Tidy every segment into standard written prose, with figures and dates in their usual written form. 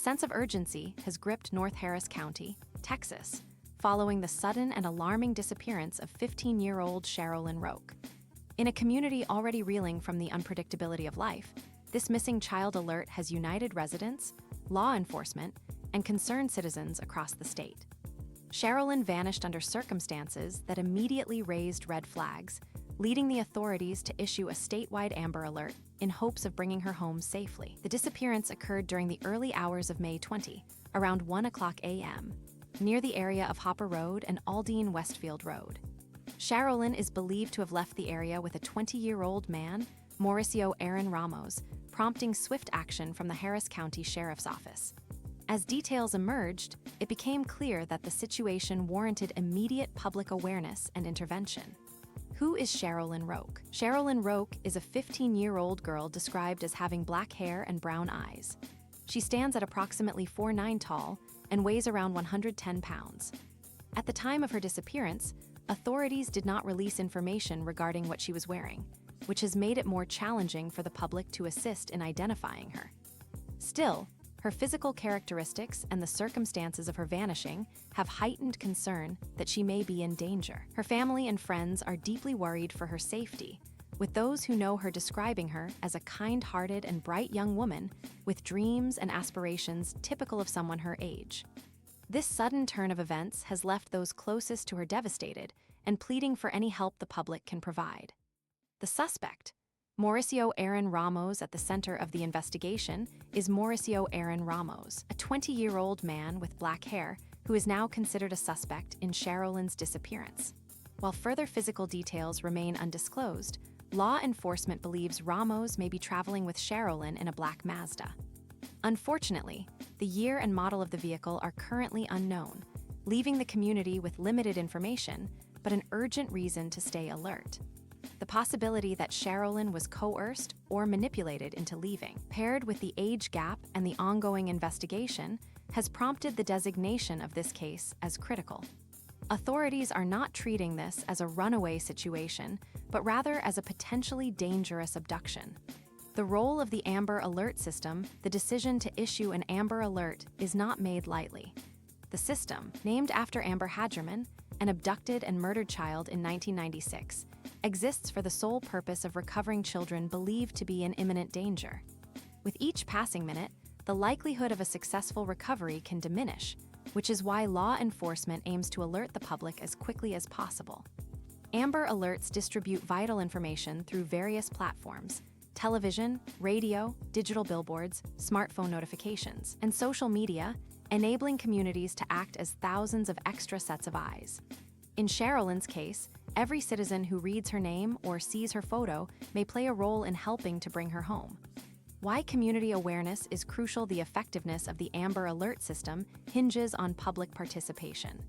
sense of urgency has gripped North Harris County, Texas, following the sudden and alarming disappearance of 15-year-old Sharolen Roque. In a community already reeling from the unpredictability of life, this missing child alert has united residents, law enforcement, and concerned citizens across the state. Sharolen vanished under circumstances that immediately raised red flags, leading the authorities to issue a statewide Amber Alert in hopes of bringing her home safely. The disappearance occurred during the early hours of May 20, around 1:00 a.m., near the area of Hopper Road and Aldine Westfield Road. Sharolen is believed to have left the area with a 20-year-old man, Mauricio Aaron Ramos, prompting swift action from the Harris County Sheriff's Office. As details emerged, it became clear that the situation warranted immediate public awareness and intervention. Who is Sharolen Roque? Sharolen Roque is a 15-year-old girl described as having black hair and brown eyes. She stands at approximately 4'9" tall and weighs around 110 pounds. At the time of her disappearance, authorities did not release information regarding what she was wearing, which has made it more challenging for the public to assist in identifying her. Still, her physical characteristics and the circumstances of her vanishing have heightened concern that she may be in danger. Her family and friends are deeply worried for her safety, with those who know her describing her as a kind-hearted and bright young woman with dreams and aspirations typical of someone her age. This sudden turn of events has left those closest to her devastated and pleading for any help the public can provide. The suspect, Mauricio Aaron Ramos, at the center of the investigation, is Mauricio Aaron Ramos, a 20-year-old man with black hair who is now considered a suspect in Sharolen's disappearance. While further physical details remain undisclosed, law enforcement believes Ramos may be traveling with Sharolen in a black Mazda. Unfortunately, the year and model of the vehicle are currently unknown, leaving the community with limited information, but an urgent reason to stay alert. The possibility that Sharolen was coerced or manipulated into leaving, paired with the age gap and the ongoing investigation, has prompted the designation of this case as critical. Authorities are not treating this as a runaway situation, but rather as a potentially dangerous abduction. The role of the Amber Alert system, the decision to issue an Amber Alert, is not made lightly. The system, named after Amber Hadgerman, an abducted and murdered child in 1996, exists for the sole purpose of recovering children believed to be in imminent danger. With each passing minute, the likelihood of a successful recovery can diminish, which is why law enforcement aims to alert the public as quickly as possible. Amber Alerts distribute vital information through various platforms: television, radio, digital billboards, smartphone notifications, and social media, enabling communities to act as thousands of extra sets of eyes. In Sharolen's case, every citizen who reads her name or sees her photo may play a role in helping to bring her home. Why community awareness is crucial. The effectiveness of the Amber Alert system hinges on public participation.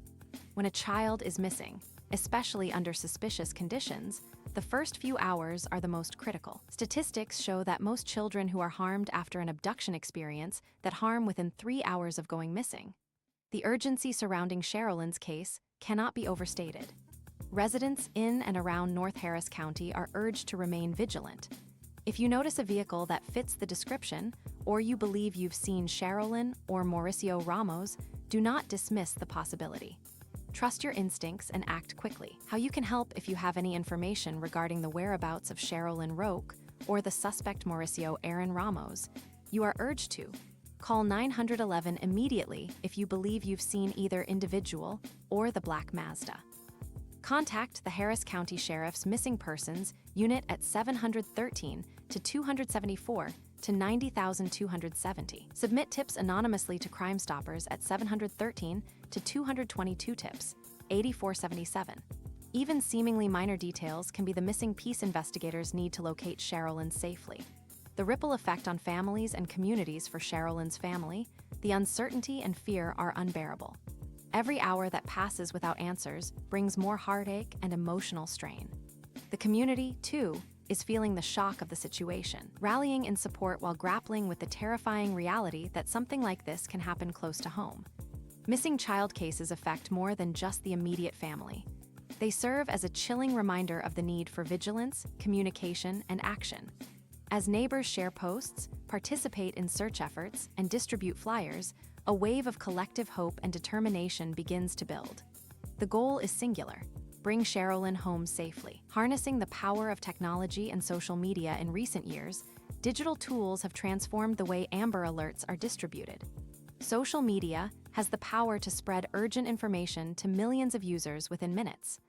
When a child is missing, especially under suspicious conditions, the first few hours are the most critical. Statistics show that most children who are harmed after an abduction experience that harm within 3 hours of going missing. The urgency surrounding Sharolen's case cannot be overstated. Residents in and around North Harris County are urged to remain vigilant. If you notice a vehicle that fits the description, or you believe you've seen Sharolen or Mauricio Ramos, do not dismiss the possibility. Trust your instincts and act quickly. How you can help: if you have any information regarding the whereabouts of Sharolen Roque or the suspect Mauricio Aaron Ramos, you are urged to call 911 immediately if you believe you've seen either individual or the black Mazda. Contact the Harris County Sheriff's Missing Persons Unit at 713 to 274 to 90,270. Submit tips anonymously to Crimestoppers at 713 to 222 tips, 8477. Even seemingly minor details can be the missing piece investigators need to locate Sharolen safely. The ripple effect on families and communities for Sharolen's family, the uncertainty and fear are unbearable. Every hour that passes without answers brings more heartache and emotional strain. The community, too, is feeling the shock of the situation, rallying in support while grappling with the terrifying reality that something like this can happen close to home. Missing child cases affect more than just the immediate family. They serve as a chilling reminder of the need for vigilance, communication, and action. As neighbors share posts, participate in search efforts, and distribute flyers, a wave of collective hope and determination begins to build. The goal is singular: bring Sharolen home safely. Harnessing the power of technology and social media in recent years, digital tools have transformed the way Amber Alerts are distributed. Social media has the power to spread urgent information to millions of users within minutes.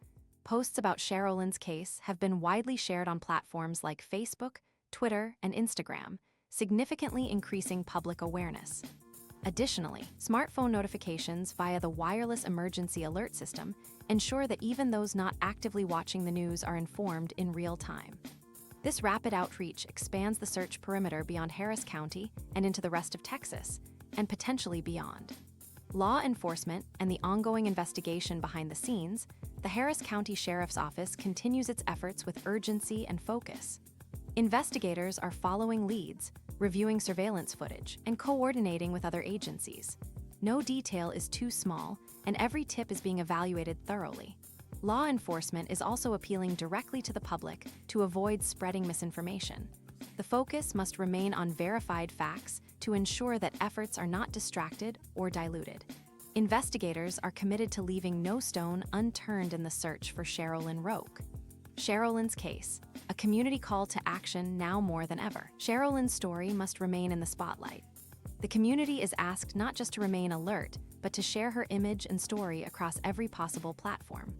Posts about Sharolen's case have been widely shared on platforms like Facebook, Twitter, and Instagram, significantly increasing public awareness. Additionally, smartphone notifications via the wireless emergency alert system ensure that even those not actively watching the news are informed in real time. This rapid outreach expands the search perimeter beyond Harris County and into the rest of Texas, and potentially beyond. Law enforcement and the ongoing investigation behind the scenes, the Harris County Sheriff's Office continues its efforts with urgency and focus. Investigators are following leads, reviewing surveillance footage, and coordinating with other agencies. No detail is too small, and every tip is being evaluated thoroughly. Law enforcement is also appealing directly to the public to avoid spreading misinformation. The focus must remain on verified facts to ensure that efforts are not distracted or diluted. Investigators are committed to leaving no stone unturned in the search for Sharolen Roque. Sharolen's case, a community call to action now more than ever. Sharolen's story must remain in the spotlight. The community is asked not just to remain alert, but to share her image and story across every possible platform.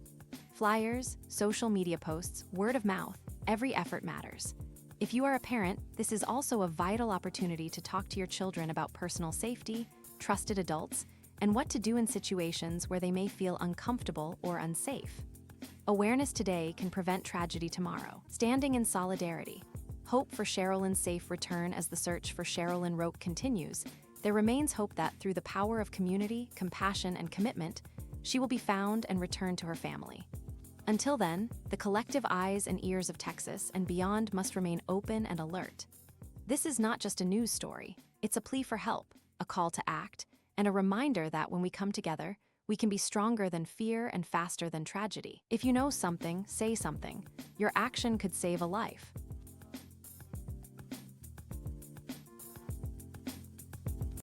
Flyers, social media posts, word of mouth, every effort matters. If you are a parent, this is also a vital opportunity to talk to your children about personal safety, trusted adults, and what to do in situations where they may feel uncomfortable or unsafe. Awareness today can prevent tragedy tomorrow. Standing in solidarity, hope for Sharolen's safe return. As the search for Sharolen Roque continues, there remains hope that through the power of community, compassion, and commitment, she will be found and returned to her family. Until then, the collective eyes and ears of Texas and beyond must remain open and alert. This is not just a news story, it's a plea for help, a call to act, and a reminder that when we come together, we can be stronger than fear and faster than tragedy. If you know something, say something. Your action could save a life.